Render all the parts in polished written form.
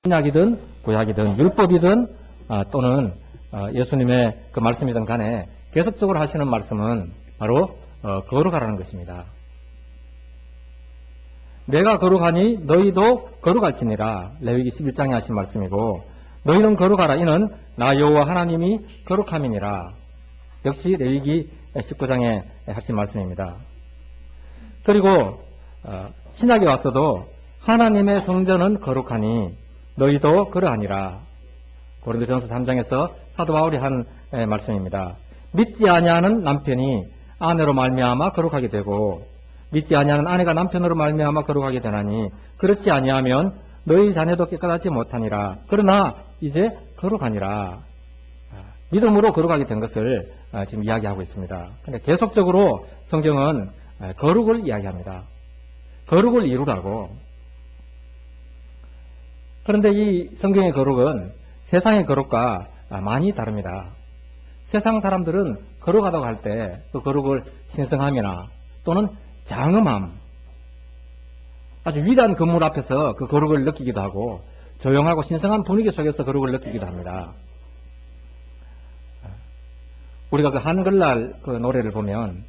신약이든 구약이든 율법이든 또는 예수님의 그 말씀이든 간에 계속적으로 하시는 말씀은 바로 거룩하라는 것입니다. 내가 거룩하니 너희도 거룩할지니라. 레위기 11장에 하신 말씀이고, 너희는 거룩하라. 이는 나 여호와 하나님이 거룩함이니라. 역시 레위기 19장에 하신 말씀입니다. 그리고 신약에 와서도 하나님의 성전은 거룩하니 너희도 그러하니라. 고린도전서 3장에서 사도 바울이 한 말씀입니다. 믿지 아니하는 남편이 아내로 말미암아 거룩하게 되고 믿지 아니하는 아내가 남편으로 말미암아 거룩하게 되나니 그렇지 아니하면 너희 자녀도 깨끗하지 못하니라. 그러나 이제 거룩하니라. 믿음으로 거룩하게 된 것을 지금 이야기하고 있습니다. 근데 계속적으로 성경은 거룩을 이야기합니다. 거룩을 이루라고. 그런데 이 성경의 거룩은 세상의 거룩과 많이 다릅니다. 세상 사람들은 거룩하다고 할 때 그 거룩을 신성함이나 또는 장엄함, 아주 위대한 건물 앞에서 그 거룩을 느끼기도 하고 조용하고 신성한 분위기 속에서 거룩을 느끼기도 합니다. 우리가 그 한글날 그 노래를 보면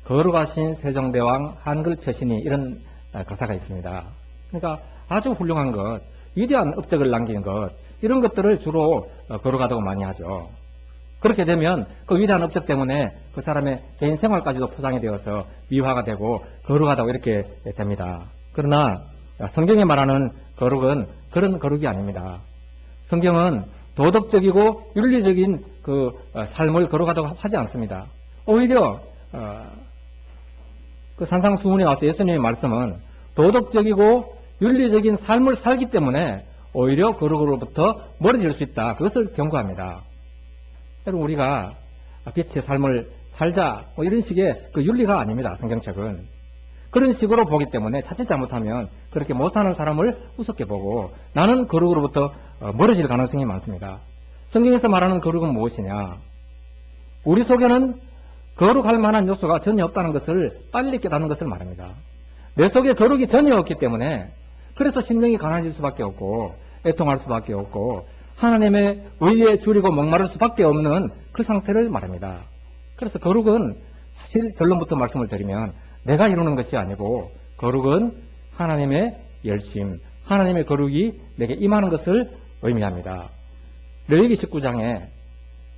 거룩하신 세종대왕 한글 표신이 이런 가사가 있습니다. 그러니까 아주 훌륭한 것, 위대한 업적을 남긴 것, 이런 것들을 주로 거룩하다고 많이 하죠. 그렇게 되면 그 위대한 업적 때문에 그 사람의 개인 생활까지도 포장이 되어서 미화가 되고 거룩하다고 이렇게 됩니다. 그러나 성경이 말하는 거룩은 그런 거룩이 아닙니다. 성경은 도덕적이고 윤리적인 그 삶을 거룩하다고 하지 않습니다. 오히려 그 산상수훈에 와서 예수님의 말씀은 도덕적이고 윤리적인 삶을 살기 때문에 오히려 거룩으로부터 멀어질 수 있다. 그것을 경고합니다. 여러분, 우리가 빛의 삶을 살자 뭐 이런 식의 그 윤리가 아닙니다. 성경책은. 그런 식으로 보기 때문에 자칫 잘못하면 그렇게 못 사는 사람을 우습게 보고 나는 거룩으로부터 멀어질 가능성이 많습니다. 성경에서 말하는 거룩은 무엇이냐? 우리 속에는 거룩할 만한 요소가 전혀 없다는 것을 빨리 깨닫는 것을 말합니다. 내 속에 거룩이 전혀 없기 때문에 그래서 심령이 가난해질 수밖에 없고 애통할 수밖에 없고 하나님의 의에 줄이고 목마를 수밖에 없는 그 상태를 말합니다. 그래서 거룩은 사실 결론부터 말씀을 드리면 내가 이루는 것이 아니고 거룩은 하나님의 열심, 하나님의 거룩이 내게 임하는 것을 의미합니다. 레위기 19장에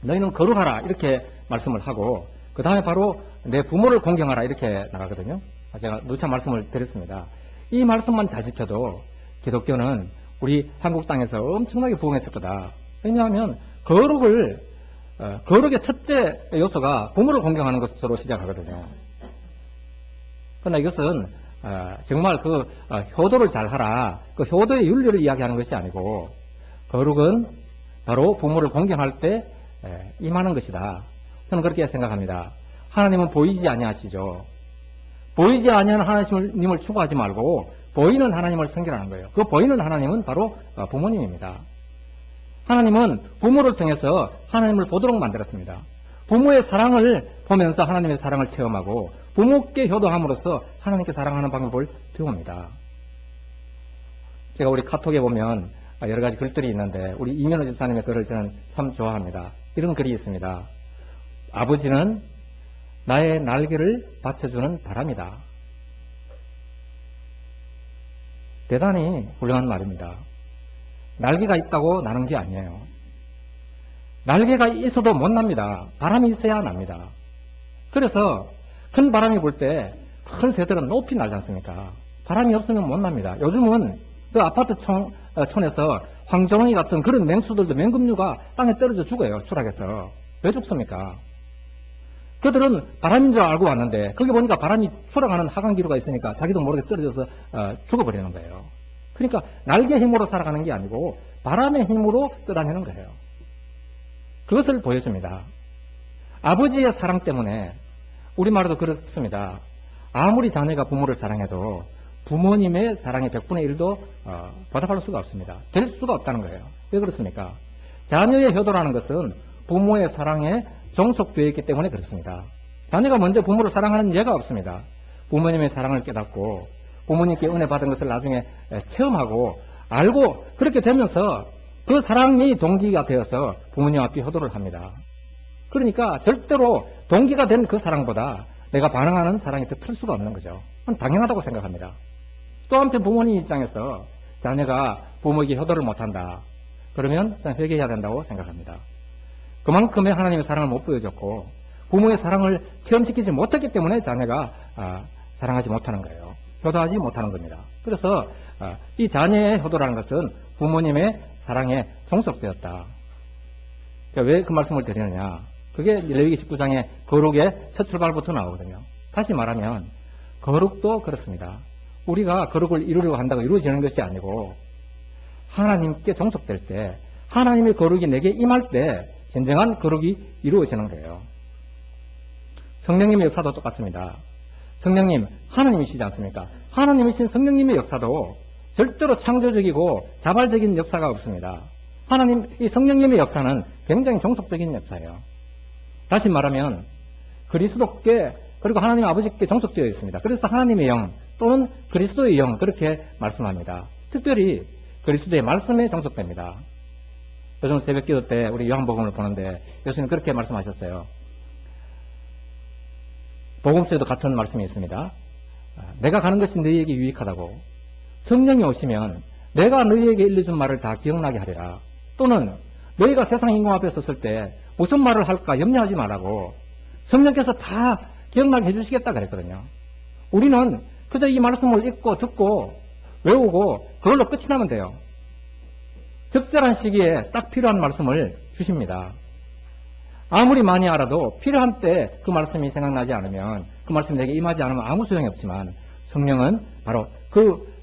너희는 거룩하라 이렇게 말씀을 하고 그 다음에 바로 내 부모를 공경하라 이렇게 나가거든요. 제가 누차 말씀을 드렸습니다. 이 말씀만 잘 지켜도 기독교는 우리 한국 땅에서 엄청나게 부흥했을 거다. 왜냐하면 거룩의 첫째 요소가 부모를 공경하는 것으로 시작하거든요. 그러나 이것은 정말 그 효도를 잘 하라, 그 효도의 윤리를 이야기하는 것이 아니고 거룩은 바로 부모를 공경할 때 임하는 것이다. 저는 그렇게 생각합니다. 하나님은 보이지 아니하시죠. 보이지 아니하는 하나님을 추구하지 말고 보이는 하나님을 섬기라는 거예요. 그 보이는 하나님은 바로 부모님입니다. 하나님은 부모를 통해서 하나님을 보도록 만들었습니다. 부모의 사랑을 보면서 하나님의 사랑을 체험하고 부모께 효도함으로써 하나님께 사랑하는 방법을 배웁니다. 제가 우리 카톡에 보면 여러 가지 글들이 있는데 우리 이면호 집사님의 글을 저는 참 좋아합니다. 이런 글이 있습니다. 아버지는 나의 날개를 받쳐주는 바람이다. 대단히 훌륭한 말입니다. 날개가 있다고 나는 게 아니에요. 날개가 있어도 못 납니다. 바람이 있어야 납니다. 그래서 큰 바람이 불 때 큰 새들은 높이 날지 않습니까? 바람이 없으면 못 납니다. 요즘은 그 아파트 촌에서 황정이 같은 그런 맹수들도 맹금류가 땅에 떨어져 죽어요. 추락해서. 왜 죽습니까? 그들은 바람인 줄 알고 왔는데 거기 보니까 바람이 추락하는 하강기류가 있으니까 자기도 모르게 떨어져서 죽어버리는 거예요. 그러니까 날개 힘으로 살아가는 게 아니고 바람의 힘으로 떠다니는 거예요. 그것을 보여줍니다. 아버지의 사랑 때문에 우리말로도 그렇습니다. 아무리 자녀가 부모를 사랑해도 부모님의 사랑의 100분의 1도 보답할 수가 없습니다. 될 수가 없다는 거예요. 왜 그렇습니까? 자녀의 효도라는 것은 부모의 사랑에 종속되어 있기 때문에 그렇습니다. 자녀가 먼저 부모를 사랑하는 예가 없습니다. 부모님의 사랑을 깨닫고 부모님께 은혜 받은 것을 나중에 체험하고 알고 그렇게 되면서 그 사랑이 동기가 되어서 부모님 앞에 효도를 합니다. 그러니까 절대로 동기가 된 그 사랑보다 내가 반응하는 사랑이 더 클 수가 없는 거죠. 그건 당연하다고 생각합니다. 또 한편 부모님 입장에서 자녀가 부모에게 효도를 못한다. 그러면 저는 회개해야 된다고 생각합니다. 그만큼의 하나님의 사랑을 못 보여줬고 부모의 사랑을 체험시키지 못했기 때문에 자녀가 사랑하지 못하는 거예요. 효도하지 못하는 겁니다. 그래서 이 자녀의 효도라는 것은 부모님의 사랑에 종속되었다. 그러니까 왜 그 말씀을 드리느냐. 그게 레위기 19장의 거룩의 첫 출발부터 나오거든요. 다시 말하면 거룩도 그렇습니다. 우리가 거룩을 이루려고 한다고 이루어지는 것이 아니고 하나님께 종속될 때 하나님의 거룩이 내게 임할 때 진정한 거룩이 이루어지는 거예요. 성령님의 역사도 똑같습니다. 성령님, 하나님이시지 않습니까? 하나님이신 성령님의 역사도 절대로 창조적이고 자발적인 역사가 없습니다. 하나님, 이 성령님의 역사는 굉장히 종속적인 역사예요. 다시 말하면 그리스도께 그리고 하나님 아버지께 종속되어 있습니다. 그래서 하나님의 영 또는 그리스도의 영 그렇게 말씀합니다. 특별히 그리스도의 말씀에 종속됩니다. 요즘 새벽기도 때 우리 요한복음을 보는데 예수님 그렇게 말씀하셨어요. 복음서에도 같은 말씀이 있습니다. 내가 가는 것이 너희에게 유익하다고. 성령이 오시면 내가 너희에게 일러준 말을 다 기억나게 하리라. 또는 너희가 세상 인공 앞에 섰을 때 무슨 말을 할까 염려하지 말라고 성령께서 다 기억나게 해주시겠다 그랬거든요. 우리는 그저 이 말씀을 읽고 듣고 외우고 그걸로 끝이 나면 돼요. 적절한 시기에 딱 필요한 말씀을 주십니다. 아무리 많이 알아도 필요한 때 그 말씀이 생각나지 않으면 그 말씀이 내게 임하지 않으면 아무 소용이 없지만 성령은 바로 그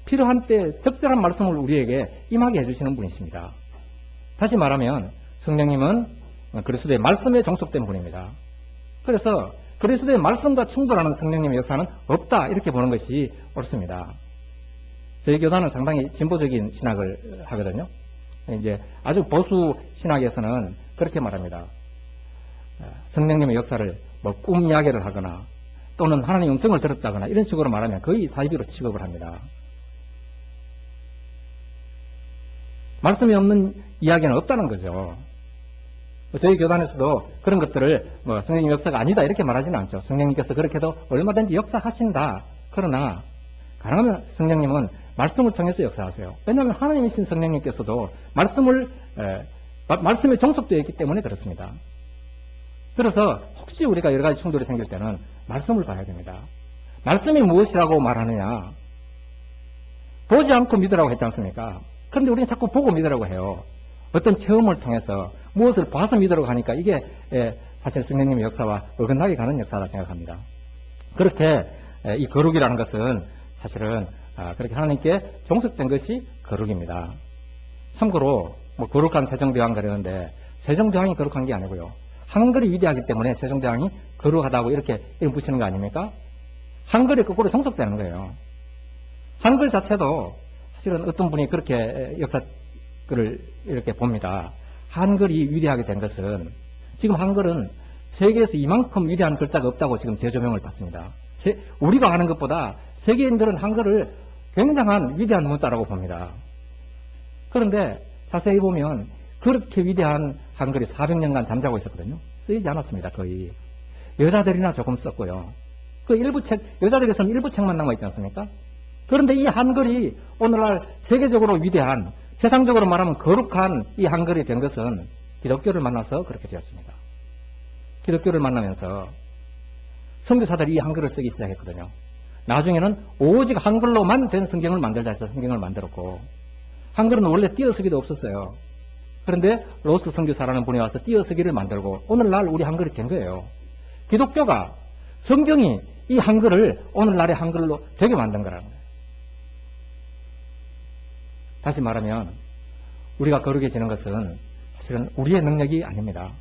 필요한 때 적절한 말씀을 우리에게 임하게 해주시는 분이십니다. 다시 말하면 성령님은 그리스도의 말씀에 종속된 분입니다. 그래서 그리스도의 말씀과 충돌하는 성령님의 역사는 없다 이렇게 보는 것이 옳습니다. 저희 교단은 상당히 진보적인 신학을 하거든요. 이제 아주 보수 신학에서는 그렇게 말합니다. 성령님의 역사를 뭐 꿈 이야기를 하거나 또는 하나님의 음성을 들었다거나 이런 식으로 말하면 거의 사이비로 취급을 합니다. 말씀이 없는 이야기는 없다는 거죠. 저희 교단에서도 그런 것들을 뭐 성령님 역사가 아니다 이렇게 말하지는 않죠. 성령님께서 그렇게도 얼마든지 역사하신다. 그러나 가능하면 성령님은 말씀을 통해서 역사하세요. 왜냐하면 하나님이신 성령님께서도 말씀에 종속되어 있기 때문에 그렇습니다. 그래서 혹시 우리가 여러 가지 충돌이 생길 때는 말씀을 봐야 됩니다. 말씀이 무엇이라고 말하느냐. 보지 않고 믿으라고 했지 않습니까? 그런데 우리는 자꾸 보고 믿으라고 해요. 어떤 체험을 통해서 무엇을 봐서 믿으라고 하니까 이게 사실 성령님의 역사와 어긋나게 가는 역사라 생각합니다. 그렇게 이 거룩이라는 것은 사실은 그렇게 하나님께 종속된 것이 거룩입니다. 참고로 뭐 거룩한 세종대왕 그러는데 세종대왕이 거룩한 게 아니고요. 한글이 위대하기 때문에 세종대왕이 거룩하다고 이렇게 이름 붙이는 거 아닙니까? 한글이 거꾸로 종속되는 거예요. 한글 자체도 사실은 어떤 분이 그렇게 역사를 이렇게 봅니다. 한글이 위대하게 된 것은 지금 한글은 세계에서 이만큼 위대한 글자가 없다고 지금 재조명을 받습니다. 우리가 아는 것보다 세계인들은 한글을 굉장한 위대한 문자라고 봅니다. 그런데 자세히 보면 그렇게 위대한 한글이 400년간 잠자고 있었거든요. 쓰이지 않았습니다. 거의. 여자들이나 조금 썼고요. 그 일부 책, 여자들이 쓴 일부 책만 남아있지 않습니까? 그런데 이 한글이 오늘날 세계적으로 위대한, 세상적으로 말하면 거룩한 이 한글이 된 것은 기독교를 만나서 그렇게 되었습니다. 기독교를 만나면서 선교사들이 이 한글을 쓰기 시작했거든요. 나중에는 오직 한글로만 된 성경을 만들자 해서 성경을 만들었고, 한글은 원래 띄어쓰기도 없었어요. 그런데 로스 선교사라는 분이 와서 띄어쓰기를 만들고 오늘날 우리 한글이 된 거예요. 기독교가 성경이 이 한글을 오늘날의 한글로 되게 만든 거라는 거예요. 다시 말하면 우리가 거룩해지는 것은 사실은 우리의 능력이 아닙니다.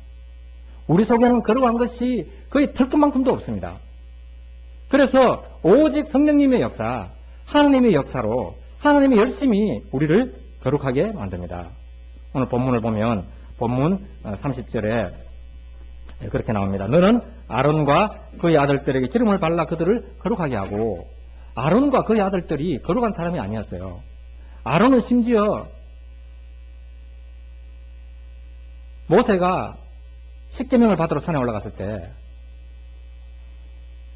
우리 속에는 거룩한 것이 거의 털끝만큼도 없습니다. 그래서 오직 성령님의 역사, 하나님의 역사로 하나님이 열심히 우리를 거룩하게 만듭니다. 오늘 본문을 보면 본문 30절에 그렇게 나옵니다. 너는 아론과 그의 아들들에게 기름을 발라 그들을 거룩하게 하고, 아론과 그의 아들들이 거룩한 사람이 아니었어요. 아론은 심지어 모세가 십계명을 받으러 산에 올라갔을 때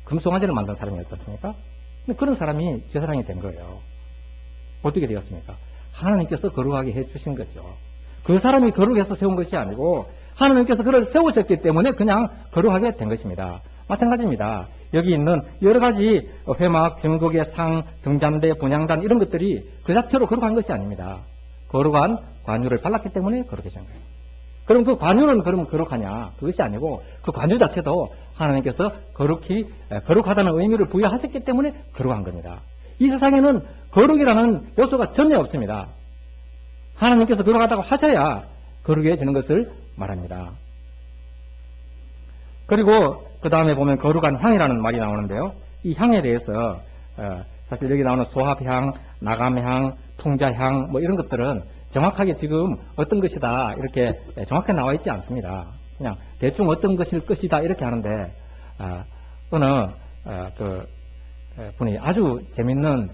금송아지를 만든 사람이었지 않습니까? 근데 그런 사람이 제사장이 된 거예요. 어떻게 되었습니까? 하나님께서 거룩하게 해주신 거죠. 그 사람이 거룩해서 세운 것이 아니고 하나님께서 그를 세우셨기 때문에 그냥 거룩하게 된 것입니다. 마찬가지입니다. 여기 있는 여러 가지 회막, 증거계, 상, 등잔대, 분향단 이런 것들이 그 자체로 거룩한 것이 아닙니다. 거룩한 관유를 발랐기 때문에 거룩해진 거예요. 그럼 그 관유는 그럼 거룩하냐? 그것이 아니고 그 관유 자체도 하나님께서 거룩하다는 의미를 부여하셨기 때문에 거룩한 겁니다. 이 세상에는 거룩이라는 요소가 전혀 없습니다. 하나님께서 거룩하다고 하셔야 거룩해지는 것을 말합니다. 그리고 그 다음에 보면 거룩한 향이라는 말이 나오는데요. 이 향에 대해서 사실 여기 나오는 소합향, 나감향, 풍자향 뭐 이런 것들은 정확하게 지금 어떤 것이다 이렇게 정확하게 나와 있지 않습니다. 그냥 대충 어떤 것일 것이다 이렇게 하는데 어느 분이 아주 재밌는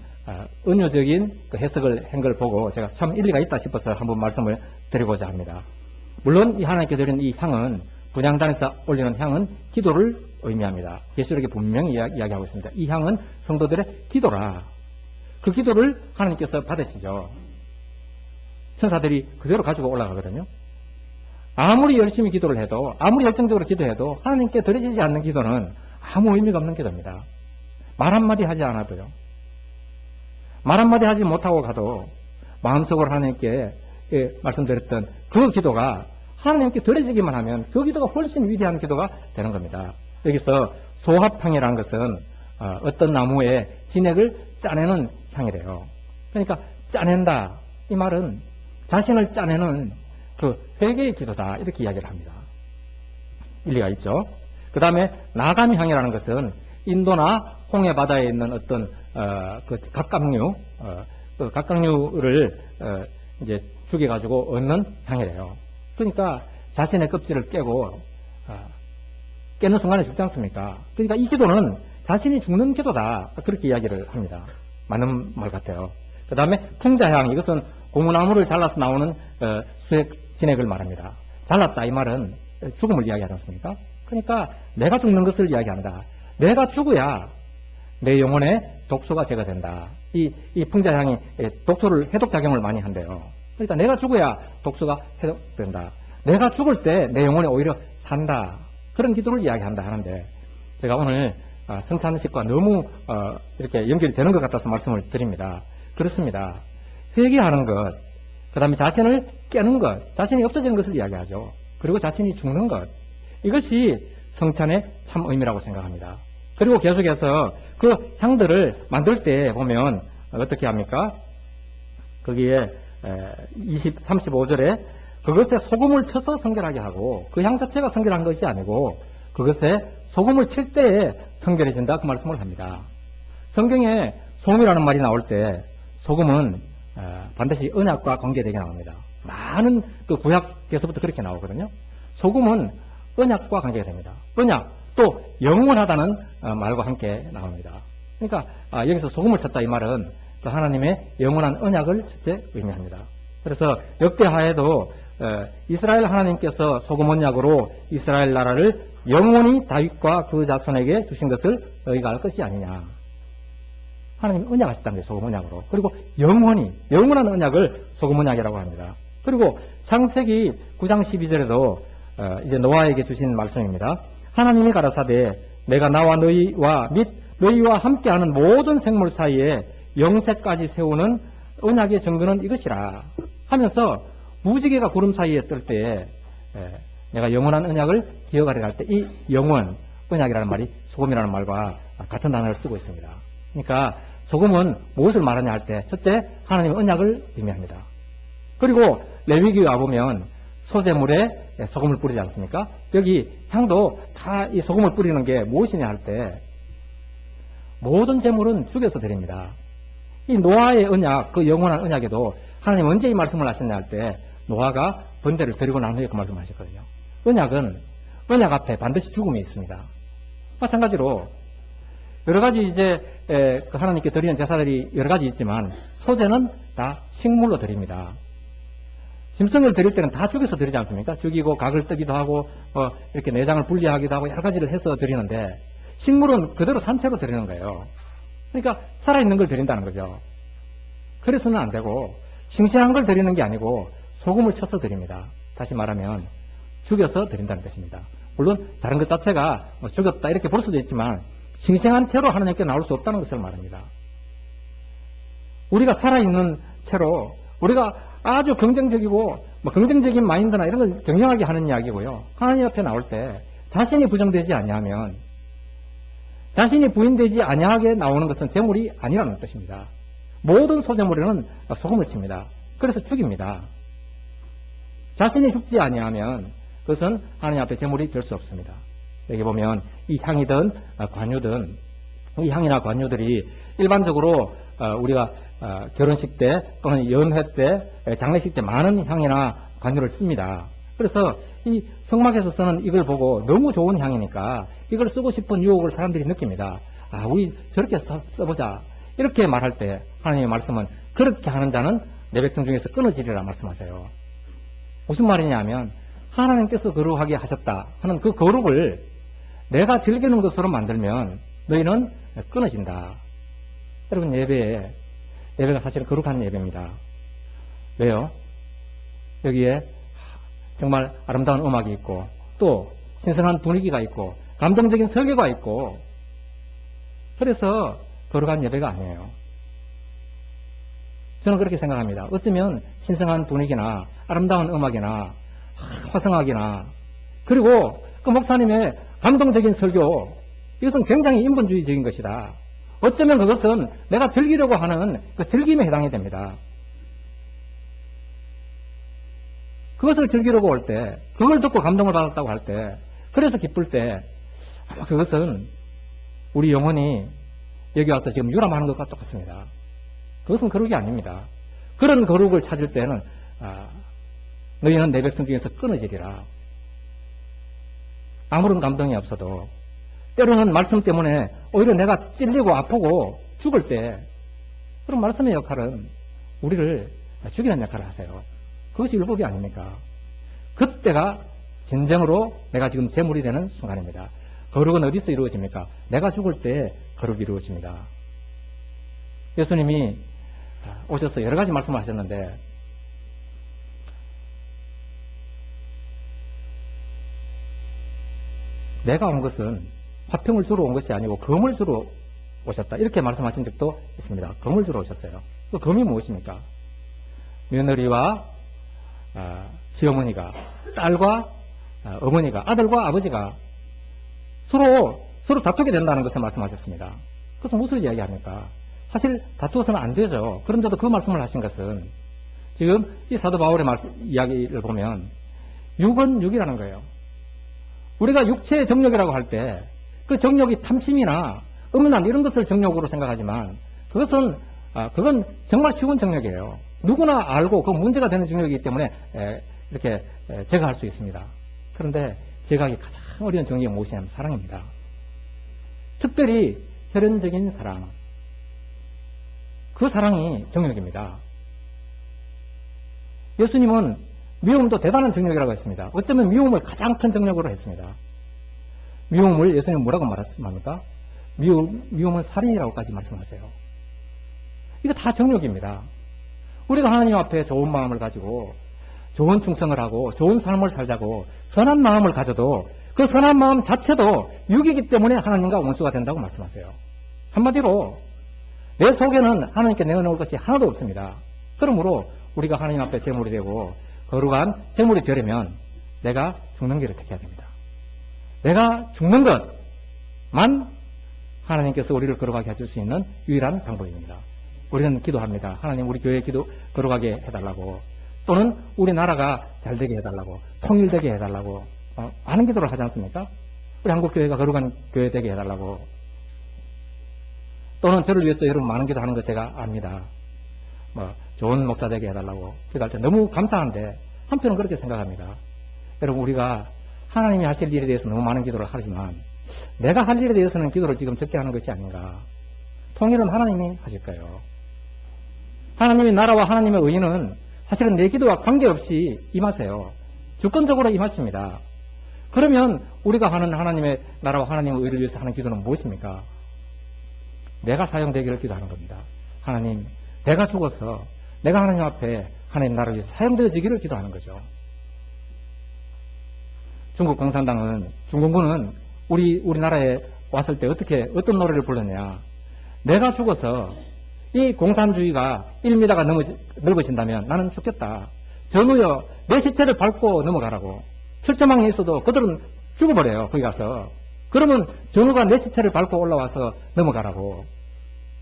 은유적인 그 해석을 한 걸 보고 제가 참 일리가 있다 싶어서 한번 말씀을 드리고자 합니다. 물론 이 하나님께 드리는 이 향은 분향단에서 올리는 향은 기도를 의미합니다. 계시록에 분명히 이야기하고 있습니다. 이 향은 성도들의 기도라. 그 기도를 하나님께서 받으시죠. 천사들이 그대로 가지고 올라가거든요. 아무리 열심히 기도를 해도 아무리 열정적으로 기도해도 하나님께 드려지지 않는 기도는 아무 의미가 없는 기도입니다. 말 한마디 하지 않아도요. 말 한마디 하지 못하고 가도 마음속으로 하나님께 말씀드렸던 그 기도가 하나님께 드려지기만 하면 그 기도가 훨씬 위대한 기도가 되는 겁니다. 여기서 소합향이라는 것은 어떤 나무의 진액을 짜내는 향이래요. 그러니까 짜낸다. 이 말은 자신을 짜내는 그 회개의 기도다. 이렇게 이야기를 합니다. 일리가 있죠. 그 다음에 나감향이라는 것은 인도나 홍해 바다에 있는 어떤 그 갑각류를 이제 죽여가지고 얻는 향이래요. 그러니까 자신의 껍질을 깨고 깨는 순간에 죽지 않습니까? 그러니까 이 기도는 자신이 죽는 기도다. 그렇게 이야기를 합니다. 맞는 말 같아요. 그 다음에 풍자향, 이것은 고무나무를 잘라서 나오는 수액 진액을 말합니다. 잘랐다 이 말은 죽음을 이야기하지 않습니까? 그러니까 내가 죽는 것을 이야기한다. 내가 죽어야 내 영혼에 독소가 제거된다. 이 풍자향이 독소를 해독작용을 많이 한대요. 그러니까 내가 죽어야 독소가 해독된다. 내가 죽을 때 내 영혼이 오히려 산다. 그런 기도를 이야기한다 하는데 제가 오늘 성찬식과 너무 이렇게 연결이 되는 것 같아서 말씀을 드립니다. 그렇습니다. 회개하는 것, 그 다음에 자신을 깨는 것, 자신이 없어지는 것을 이야기하죠. 그리고 자신이 죽는 것, 이것이 성찬의 참 의미라고 생각합니다. 그리고 계속해서 그 향들을 만들 때 보면 어떻게 합니까? 거기에 35절에 그것에 소금을 쳐서 성결하게 하고 그 향 자체가 성결한 것이 아니고 그것에 소금을 칠 때에 성결해진다 그 말씀을 합니다. 성경에 소금이라는 말이 나올 때 소금은 반드시 언약과 관계되게 나옵니다. 많은 그 구약에서부터 그렇게 나오거든요. 소금은 언약과 관계가 됩니다. 언약 또 영원하다는 말과 함께 나옵니다. 그러니까 여기서 소금을 쳤다 이 말은 그 하나님의 영원한 언약을 첫째 의미합니다. 그래서 역대하에도 이스라엘 하나님께서 소금 언약으로 이스라엘 나라를 영원히 다윗과 그 자손에게 주신 것을 너희가 알 것이 아니냐. 하나님이 언약하셨다는 거예요. 소금 언약으로. 그리고 영원한 언약을 소금 언약이라고 합니다. 그리고 창세기 9장 12절에도 이제 노아에게 주신 말씀입니다. 하나님이 가라사대 내가 나와 너희와 및 너희와 함께하는 모든 생물 사이에 영세까지 세우는 언약의 증거는 이것이라 하면서 무지개가 구름 사이에 뜰 때에 내가 영원한 언약을 기억하리라 할 때 이 영원, 언약이라는 말이 소금이라는 말과 같은 단어를 쓰고 있습니다. 그러니까 소금은 무엇을 말하냐 할 때 첫째 하나님의 언약을 의미합니다. 그리고 레위기에 와보면 소제물에 소금을 뿌리지 않습니까? 여기 향도 다 이 소금을 뿌리는 게 무엇이냐 할 때 모든 제물은 죽여서 드립니다. 이 노아의 언약, 그 영원한 언약에도 하나님 언제 이 말씀을 하셨냐 할 때 노아가 번제를 드리고 난 후에 그 말씀을 하셨거든요. 언약은 언약 앞에 반드시 죽음이 있습니다. 마찬가지로 여러 가지 이제 하나님께 드리는 제사들이 여러 가지 있지만 소제는 다 식물로 드립니다. 짐승을 드릴 때는 다 죽여서 드리지 않습니까? 죽이고 각을 뜨기도 하고 이렇게 내장을 분리하기도 하고 여러 가지를 해서 드리는데 식물은 그대로 산채로 드리는 거예요. 그러니까 살아있는 걸 드린다는 거죠. 그래서는 안 되고 싱싱한 걸 드리는 게 아니고 소금을 쳐서 드립니다. 다시 말하면 죽여서 드린다는 뜻입니다. 물론 다른 것 자체가 죽였다 이렇게 볼 수도 있지만 싱싱한 채로 하나님께 나올 수 없다는 것을 말합니다. 우리가 살아있는 채로 우리가 아주 긍정적이고 긍정적인 마인드나 이런 걸 경영하게 하는 이야기고요. 하나님 앞에 나올 때 자신이 부정되지 아니하면 자신이 부인되지 아니하게 나오는 것은 제물이 아니라는 뜻입니다. 모든 소제물에는 소금을 칩니다. 그래서 죽입니다. 자신이 죽지 아니하면 그것은 하나님 앞에 제물이 될 수 없습니다. 여기 보면 이 향이든 관유든 이 향이나 관유들이 일반적으로 우리가 결혼식 때 또는 연회 때 장례식 때 많은 향이나 관유를 씁니다. 그래서 이 성막에서 쓰는 이걸 보고 너무 좋은 향이니까 이걸 쓰고 싶은 유혹을 사람들이 느낍니다. 아, 우리 저렇게 써보자. 이렇게 말할 때 하나님의 말씀은 그렇게 하는 자는 내 백성 중에서 끊어지리라 말씀하세요. 무슨 말이냐면 하나님께서 거룩하게 하셨다 하는 그 거룩을 내가 즐기는 것으로 만들면 너희는 끊어진다. 여러분 예배가 사실은 거룩한 예배입니다. 왜요? 여기에 정말 아름다운 음악이 있고 또 신선한 분위기가 있고 감동적인 설교가 있고 그래서 거룩한 예배가 아니에요. 저는 그렇게 생각합니다. 어쩌면 신선한 분위기나 아름다운 음악이나 화성학이나 그리고 그 목사님의 감동적인 설교 이것은 굉장히 인본주의적인 것이다. 어쩌면 그것은 내가 즐기려고 하는 그 즐김에 해당이 됩니다. 그것을 즐기려고 올 때, 그걸 듣고 감동을 받았다고 할 때, 그래서 기쁠 때, 아마 그것은 우리 영혼이 여기 와서 지금 유람하는 것과 똑같습니다. 그것은 거룩이 아닙니다. 그런 거룩을 찾을 때는 너희는 내 백성 중에서 끊어지리라. 아무런 감동이 없어도 때로는 말씀 때문에 오히려 내가 찔리고 아프고 죽을 때 그런 말씀의 역할은 우리를 죽이는 역할을 하세요. 그것이 율법이 아닙니까? 그때가 진정으로 내가 지금 제물이 되는 순간입니다. 거룩은 어디서 이루어집니까? 내가 죽을 때 거룩이 이루어집니다. 예수님이 오셔서 여러 가지 말씀을 하셨는데 내가 온 것은 화평을 주러 온 것이 아니고 검을 주러 오셨다. 이렇게 말씀하신 적도 있습니다. 검을 주러 오셨어요. 그 검이 무엇입니까? 며느리와 시어머니가, 딸과 어머니가, 아들과 아버지가 서로 다투게 된다는 것을 말씀하셨습니다. 그것은 무엇을 이야기합니까? 사실 다투어서는 안 되죠. 그런데도 그 말씀을 하신 것은 지금 이 사도 바울의 이야기를 보면 육은 육이라는 거예요. 우리가 육체의 정욕이라고 할 때 그 정욕이 탐심이나 음란 이런 것을 정욕으로 생각하지만 그건 정말 쉬운 정욕이에요. 누구나 알고 그 문제가 되는 정욕이기 때문에 이렇게 제거할 수 있습니다. 그런데 제거하기 가장 어려운 정욕이 무엇이냐면 사랑입니다. 특별히 혈연적인 사랑. 그 사랑이 정욕입니다. 예수님은 미움도 대단한 정욕이라고 했습니다. 어쩌면 미움을 가장 큰 정욕으로 했습니다. 미움을 예수님은 뭐라고 말씀합니까? 미움은 살인이라고까지 말씀하세요. 이거 다 정욕입니다. 우리가 하나님 앞에 좋은 마음을 가지고 좋은 충성을 하고 좋은 삶을 살자고 선한 마음을 가져도 그 선한 마음 자체도 육이기 때문에 하나님과 원수가 된다고 말씀하세요. 한마디로 내 속에는 하나님께 내어놓을 것이 하나도 없습니다. 그러므로 우리가 하나님 앞에 제물이 되고 거룩한 제물이 되려면 내가 죽는 길을 택해야 됩니다. 내가 죽는 것만 하나님께서 우리를 거룩하게 해줄 수 있는 유일한 방법입니다. 우리는 기도합니다. 하나님 우리 교회 기도 거룩하게 해달라고 또는 우리나라가 잘되게 해달라고 통일되게 해달라고 많은 기도를 하지 않습니까? 우리 한국교회가 거룩한 교회 되게 해달라고 또는 저를 위해서 여러분 많은 기도하는 거 제가 압니다. 좋은 목사 되게 해달라고 기도할 때 너무 감사한데 한편은 그렇게 생각합니다. 여러분 우리가 하나님이 하실 일에 대해서 너무 많은 기도를 하지만 내가 할 일에 대해서는 기도를 지금 적게 하는 것이 아닌가. 통일은 하나님이 하실 거예요. 하나님의 나라와 하나님의 의는 사실은 내 기도와 관계없이 임하세요. 주권적으로 임하십니다. 그러면 우리가 하는 하나님의 나라와 하나님의 의를 위해서 하는 기도는 무엇입니까? 내가 사용되기를 기도하는 겁니다. 하나님, 내가 죽어서 내가 하나님 앞에 하나님 나라를 위해서 사용되어지기를 기도하는 거죠. 중국共産党은, 중공군은 우리나라에 왔을 때 어떤 노래를 불렀냐. 내가 죽어서 이 공산주의가 1m가 넓어진다면 나는 죽겠다. 전우여, 내 시체를 밟고 넘어가라고. 철조망에 있어도 그들은 죽어버려요. 거기 가서. 그러면 전우가 내 시체를 밟고 올라와서 넘어가라고.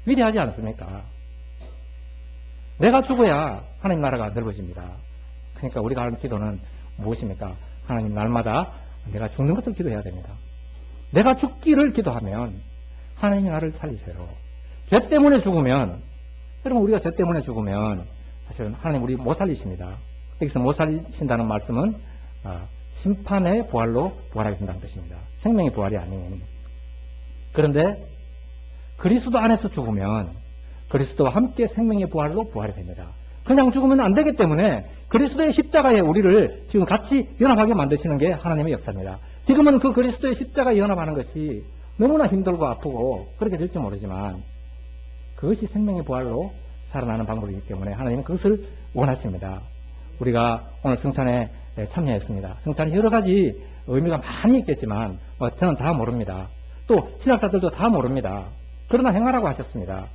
위대하지 않습니까? 내가 죽어야 하나님 나라가 넓어집니다. 그러니까 우리가 하는 기도는 무엇입니까? 하나님, 날마다 내가 죽는 것을 기도해야 됩니다. 내가 죽기를 기도하면 하나님이 나를 살리세요. 죄 때문에 죽으면, 여러분, 우리가 죄 때문에 죽으면 사실은 하나님 우리 못 살리십니다. 여기서 못 살리신다는 말씀은 심판의 부활로 부활하게 된다는 뜻입니다. 생명의 부활이 아닌. 그런데 그리스도 안에서 죽으면 그리스도와 함께 생명의 부활로 부활이 됩니다. 그냥 죽으면 안 되기 때문에 그리스도의 십자가에 우리를 지금 같이 연합하게 만드시는 게 하나님의 역사입니다. 지금은 그 그리스도의 십자가에 연합하는 것이 너무나 힘들고 아프고 그렇게 될지 모르지만 그것이 생명의 부활로 살아나는 방법이기 때문에 하나님은 그것을 원하십니다. 우리가 오늘 성찬에 참여했습니다. 성찬이 여러 가지 의미가 많이 있겠지만 저는 다 모릅니다. 또 신학자들도 다 모릅니다. 그러나 행하라고 하셨습니다.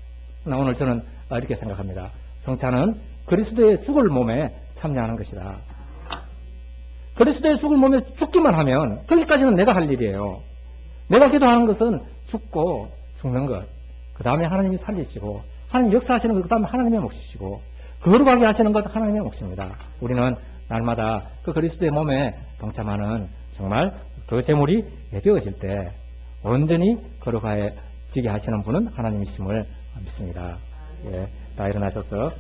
그러나 오늘 저는 이렇게 생각합니다. 성찬은 그리스도의 죽을 몸에 참여하는 것이다. 그리스도의 죽을 몸에 죽기만 하면 거기까지는 내가 할 일이에요. 내가 기도하는 것은 죽고 죽는 것, 그 다음에 하나님이 살리시고 하나님 역사하시는 것, 그 다음에 하나님의 몫이시고 거룩하게 하시는 것 하나님의 몫입니다. 우리는 날마다 그 그리스도의 몸에 동참하는 정말 그 제물이 예배어질 때 온전히 거룩하게 지게 하시는 분은 하나님이심을 믿습니다. 예, 다 일어나셔서